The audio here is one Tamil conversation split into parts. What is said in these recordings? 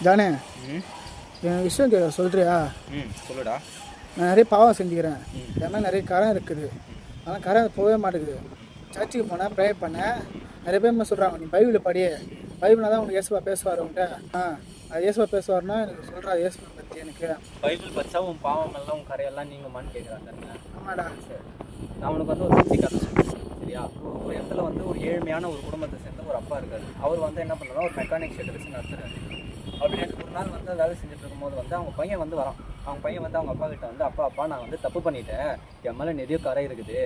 ஜானே ம் என் விஷயம் சொல்கிறியா? சொல்லுடா. நான் நிறைய பாவம் செஞ்சுக்கிறேன். ஏன்னா நிறைய கரம் இருக்குது. ஆனால் கரம் போகவே மாட்டேங்குது. சர்ச்சுக்கு போனேன், ப்ரே பண்ணேன். நிறைய பேர் சொல்கிறாங்க, நீ பைபிளை படி, பைபிள்னா தான் உனக்கு இயேசுவா பேசுவார் உன்கிட்ட. அது இயேசுவா பேசுவார்னா எனக்கு சொல்கிறா இயேசுவை பற்றி எனக்கு. பைபிள் படித்தா உன் பாவங்கள்லாம் உன் கரையெல்லாம் நீங்குமான்னு கேட்குறாங்க. ஆமாடா. சரி, நான் உனக்கு வந்து ஒரு குட்டி கதை சொல்கிறேன். சரியா? ஒரு இடத்துல வந்து ஒரு ஏழ்மையான ஒரு குடும்பத்தை சேர்ந்த ஒரு அப்பா இருக்காரு. அவர் வந்து என்ன பண்ணுறா, ஒரு மெக்கானிக் ஷெட் வச்சு நடத்துறாரு. அப்படி எனக்கு ஒரு நாள் வந்து வேலை செஞ்சுட்டு இருக்கும்போது வந்து அவங்க பையன் வந்து வரான். அவங்க பையன் வந்து அவங்க அப்பா கிட்ட வந்து, அப்பா நான் வந்து தப்பு பண்ணிட்டேன், என் மேலே நிறைய கரை இருக்குது,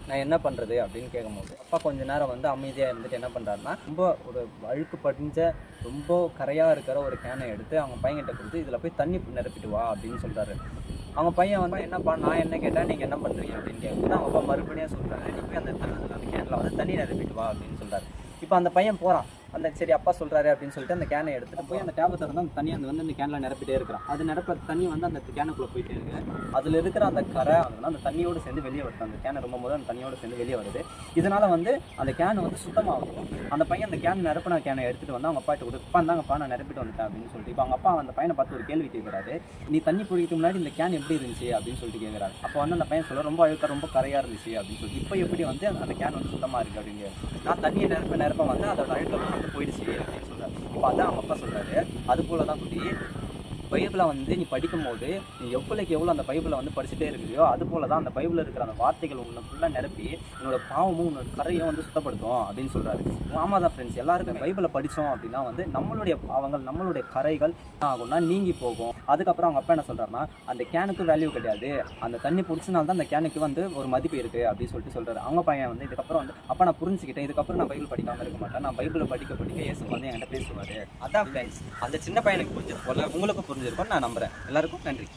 நான் என்ன பண்ணுறது அப்படின்னு கேட்கும்போது, அப்பா கொஞ்ச நேரம் வந்து அமைதியாக இருந்துட்டு என்ன பண்ணுறாருன்னா, ரொம்ப ஒரு அழுக்கு படிஞ்ச ரொம்ப கரையாக இருக்கிற ஒரு கேனை எடுத்து அவங்க பையன்கிட்ட கொடுத்து, இதில் போய் தண்ணி நிரப்பிட்டு வா அப்படின்னு சொல்கிறாரு. அவங்க பையன் வந்து, என்னப்பா நான் என்ன கேட்டேன், நீங்கள் என்ன பண்ணுறீங்க அப்படின்னு கேட்கும்போது அவங்க அப்பா மறுபடியும் சொல்கிறாரு, நீ போய் அந்த கேனில் வந்து தண்ணி நிரப்பிட்டு வா அப்படின்னு சொல்கிறாரு. இப்போ அந்த பையன் போகிறான். அந்த சரி அப்பா சொல்கிறாரு அப்படின்னு சொல்லிட்டு அந்த கேனை எடுத்துகிட்டு போய் அந்த டேப்பை திறந்து அந்த தண்ணி வந்து அந்த கேனில் நிரப்பிட்டே இருக்கிறான். அது நிரப்ப தண்ணி வந்து அந்த கேனுக்குள்ளே போயிட்டே இருக்கு. அதில் இருக்கிற அந்த கரை அந்த தண்ணியோடு சேர்ந்து வெளியே வருது. அந்த கேனை ரொம்ப போது அந்த தண்ணியோடு சேர்ந்து வெளியே வருது. இதனால் வந்து அந்த கேன் வந்து சுத்தமாகும். அந்த பையன் அந்த கேன் நிரப்பின கேனை எடுத்துகிட்டு வந்து அவங்க அப்பாட்ட கொடுத்து, அப்பா இருந்தாங்கப்பா நான் நிரப்பிட்டு வந்துட்டேன் அப்படின்னு சொல்லிட்டு, இப்போ அவங்க அப்பா அந்த பையனை பார்த்து ஒரு கேள்வி கேட்குறாரு, நீ தண்ணி பிடிக்கிறதுக்கு முன்னாடி இந்த கேன் எப்படி இருந்துச்சு அப்படின்னு சொல்லிட்டு கேட்குறாரு. அப்போ வந்து அந்த பையன் சொல்ல, ரொம்ப அழுக்க ரொம்ப கரையாக இருந்துச்சு அப்படின்னு சொல்லிட்டு, இப்போ எப்படி வந்து அந்த கேன் வந்து சுத்தமாக இருக்குது அப்படிங்கிற, நான் தண்ணியை நிரப்ப வந்து அதோட அழுக்க வந்து போயிடுச்சு அப்படின்னு சொல்கிறார். இப்போ அதான் அவங்க அப்பா சொல்கிறாரு, அது போல தான் குட்டி, பைபிளை வந்து நீ படிக்கும்போது நீ எவ்வளோ அந்த பைபிளை வந்து படிச்சுட்டே இருக்கிறியோ அது போல தான் அந்த பைபிளில் இருக்கிற அந்த வார்த்தைகள் உன்னை ஃபுல்லாக நிரப்பி உன்னோட பாவமும் உன்னோட கரையும் வந்து சுத்தப்படுத்தும் அப்படின்னு சொல்கிறாரு. ஆமாம் தான் ஃப்ரெண்ட்ஸ், எல்லாருக்கும் பைபிளை படித்தோம் அப்படின்னா வந்து நம்மளுடைய பாவங்கள் நம்மளுடைய கரைகள் ஆகும்னா நீங்கி போகும். அதுக்கப்புறம் அவங்க அப்பா என்ன சொல்கிறாருன்னா, அந்த கேனுக்கு வேல்யூ கிடையாது, அந்த தண்ணி பிடிச்சனால தான் அந்த கேனுக்கு வந்து ஒரு மதிப்பு இருக்குது அப்படின்னு சொல்கிறாரு. அவங்க பையன் வந்து இதுக்கப்புறம் வந்து, அப்பா நான் புரிஞ்சுக்கிட்டேன், இதுக்கப்புறம் நான் பைபிள் படிக்காமல் இருக்க மாட்டேன், நான் பைபிளை படிக்க இயேசு வந்து என்கிட்ட பேசுவார். அதான் ஃப்ரெண்ட்ஸ், அந்த சின்ன பையனுக்கு புரிஞ்சது போல உங்களுக்கு புரிஞ்சிருக்கும்னு நான் நம்புகிறேன். எல்லாருக்கும் நன்றி.